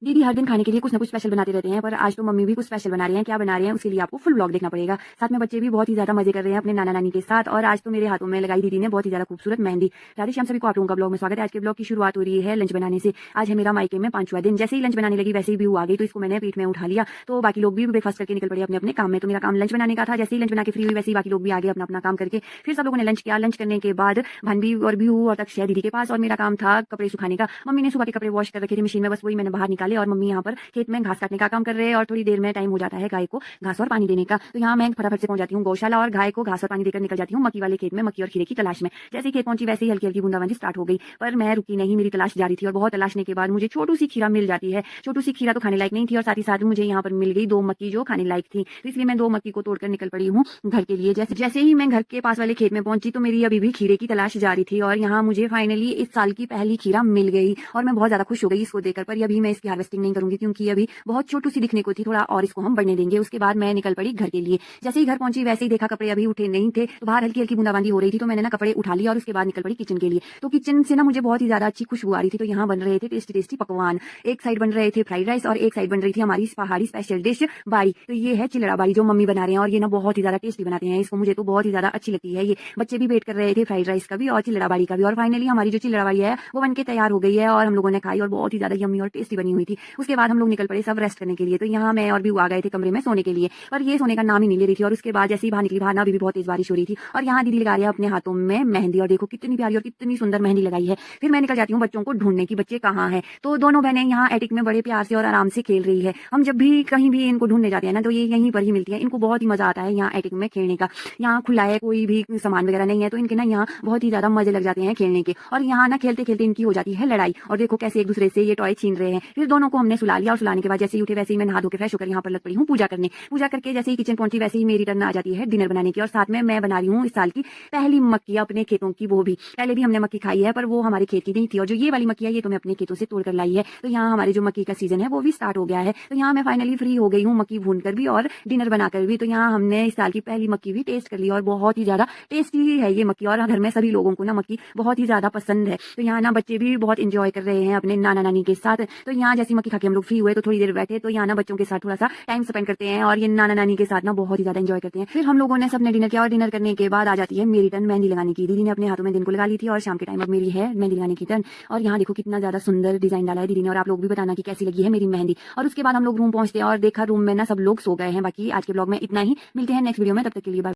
दीदी हर दिन खाने के लिए कुछ ना कुछ स्पेशल बनाते रहते हैं, पर आज तो मम्मी भी कुछ स्पेशल बना रहे हैं। क्या बना रहे हैं उसके लिए आपको फुल व्लॉग देखना पड़ेगा। साथ में बच्चे भी बहुत ही ज्यादा मजे कर रहे हैं अपने नाना नानी के साथ। और आज तो मेरे हाथों में लगाई दीदी ने बहुत ही ज्यादा खूबसूरत मेहंदी। राधे श्याम सभी को आप लोगों का ब्लॉग में स्वागत है। आज के ब्लॉग की शुरुआत हो रही है लंच बनाने से। आज है मेरा मायके में 5वां दिन। जैसे ही लंच बनाने लगी वैसे ही भी आ गई, तो इसको मैंने पीठ में उठा लिया। तो बाकी लोग भी ब्रेकफास्ट करके निकल पड़े अपने अपने काम में। तो मेरा काम लंच बनाने का था। जैसे ही लंच बना के फ्री हुई वैसे ही बाकी लोग भी आ गए अपना अपना काम करके। फिर सब लोगों ने लंच किया। लंच करने के बाद भानवी और भी और तक दीदी के पास, और मेरा काम था कपड़े सुखाने का। मम्मी ने सुबह के कपड़े वॉश कर रखे थे मशीन में, बस वही मैंने बाहर निकाले। और मम्मी यहाँ पर खेत में घास काटने का काम कर रहे हैं, और थोड़ी देर में टाइम हो जाता है गाय को घास और पानी देने का। तो यहाँ मैं फटाफट से पहुंच जाती हूँ गौशाला और गाय को घास और पानी देकर निकल जाती हूँ मक्की वाले खेत में, मक्की और खीरे की तलाश में। जैसे ही खेत पहुंची वैसे ही हल्की हल्की बूंदाबांदी स्टार्ट हो गई, पर मैं रुकी नहीं, मेरी तलाश जारी थी। और बहुत तलाशने के बाद मुझे छोटू सी खीरा मिल जाती है। छोटू सी खीरा तो खाने लायक नहीं थी, और साथ ही साथ मुझे यहाँ पर मिल गई 2 मक्की जो खाने लायक थी। तो इसलिए मैं 2 मक्की को तोड़कर निकल पड़ी हूँ घर के लिए। जैसे ही मैं घर के पास वाले खेत में पहुंची तो मेरी अभी भी खीरे की तलाश जारी थी, और यहाँ मुझे फाइनली इस साल की पहली खीरा मिल गई। और मैं बहुत ज्यादा खुश हो गई इसको देखकर। पर अभी मैं इसकी हार्वेस्टिंग नहीं करूंगी, क्योंकि अभी बहुत छोटू सी दिखने को थी, थोड़ा और इसको हम बढ़ने देंगे। उसके बाद मैं निकल पड़ी घर के लिए। जैसे ही घर पहुंची वैसे ही देखा कपड़े अभी उठे नहीं थे, तो बाहर हल्की हल्की बूंदाबांदी हो रही थी। तो मैंने ना कपड़े उठा लिया और उसके बाद निकल पड़ी किचन के लिए। तो किचन से ना मुझे बहुत ही ज्यादा अच्छी खुशबू आ रही थी। तो यहाँ बन रहे थे टेस्टी टेस्टी पकवान। एक साइड बन रहे थे फ्राइड राइस, और एक साइड बन रही थी हमारी पहाड़ी स्पेशल डिश बाड़ी। तो ये है चिलड़ा बाड़ी जो मम्मी बना रहे हैं, और ये ना बहुत ही ज्यादा टेस्टी बनाते हैं इसको। मुझे तो बहुत ही ज्यादा अच्छी लगती है ये। बच्चे भी वेट कर रहे थे फ्राइड राइस का भी और चिलड़ा बाड़ी का भी। और फाइनली हमारी जो चिलड़ा बाड़ी है वो बनके तैयार हो गई है, और हम लोगों ने खाई और बहुत ही ज्यादा यम्मी और टेस्टी बनी हुई थी। उसके बाद हम लोग निकल पड़े सब रेस्ट करने के लिए। तो यहाँ मैं और भी आ गए थे कमरे में सोने के लिए, पर ये सोने का नाम ही नहीं ले रही थी। और उसके बाद जैसे ही बाहर निकली, बाहर ना अभी भी बहुत तेज बारिश हो रही थी। और यहाँ दीदी लगा रही है अपने हाथों में मेहंदी, और देखो कितनी प्यारी और कितनी सुंदर मेहंदी लगाई है। फिर मैं निकल जाती हूँ बच्चों को ढूंढने की बच्चे कहाँ हैं। तो दोनों बहनें यहाँ एटिक में बड़े प्यार से और आराम से खेल रही है। हम जब भी कहीं भी इनको ढूंढने जाते हैं ना, तो ये यहीं पर ही मिलती है। इनको बहुत ही मजा आता है यहाँ एटिक में खेलने का। यहाँ खुला है, कोई भी सामान वगैरह नहीं है, तो इनके ना यहाँ बहुत ही ज्यादा मजे लग जाते हैं खेलने के। और यहाँ ना खेलते खेलते इनकी हो जाती है लड़ाई, और देखो कैसे एक दूसरे से ये टॉय छीन रहे हैं। फिर दोनों को हमने सुला लिया, और सुलाने के बाद जैसे ही उठे वैसे ही मैं नहा धो के फ्रेश होकर यहाँ पर लग पड़ी हूँ पूजा करने। पूजा करके जैसे ही किचन पहुंची वैसे ही मेरी टर्न आ जाती है डिनर बनाने की। और साथ में मैं बना रही हूँ इस साल की पहली मक्की अपने खेतों की। वो भी पहले भी हमने मक्की खाई है, पर वो हमारे खेत की नहीं थी। और जो ये वाली मक्की है ये तो मैं अपने खेतों से तोड़कर लाई है। तो यहाँ हमारे जो मक्की का सीजन है वो भी स्टार्ट हो गया है। तो यहाँ मैं फाइनली फ्री हो गई हूँ मक्की भून कर भी और डिनर बनाकर भी। तो यहाँ हमने इस साल की पहली मक्की भी टेस्ट कर ली, और बहुत ही ज्यादा टेस्टी है ये मक्की। और घर में सभी लोगों को ना मक्की बहुत ही ज्यादा पसंद है। तो यहाँ ना बच्चे भी बहुत इंजॉय कर रहे हैं अपने नाना नानी के साथ। तो यहाँ जैसी मक्की खा के हम लोग फ्री हुए तो थोड़ी देर बैठे, तो यहाँ ना बच्चों के साथ थोड़ा सा टाइम स्पेंड करते हैं, और ये नाना नानी के साथ ना बहुत ही ज्यादा एंजॉय करते हैं। फिर हम लोगों ने सबने डिनर किया, और डिनर करने के बाद आ जाती है मेरी टर्न मेहंदी लगाने की। दीदी ने अपने हाथों में दिन को लगा ली थी, और शाम के टाइम अब मेरी है मेहंदी लगाने की टर्न। और यहाँ देखो कितना ज्यादा सुंदर डिजाइन डाला है दीदी ने, और आप लोग भी बताना कि कैसी लगी है मेरी मेहंदी। और उसके बाद हम लोग रूम पहुंचते हैं, और देखा रूम में ना सब लोग सो गए हैं। बाकी आज के ब्लॉग में इतना ही, मिलते हैं नेक्स्ट वीडियो में, तब तक के लिए बाय।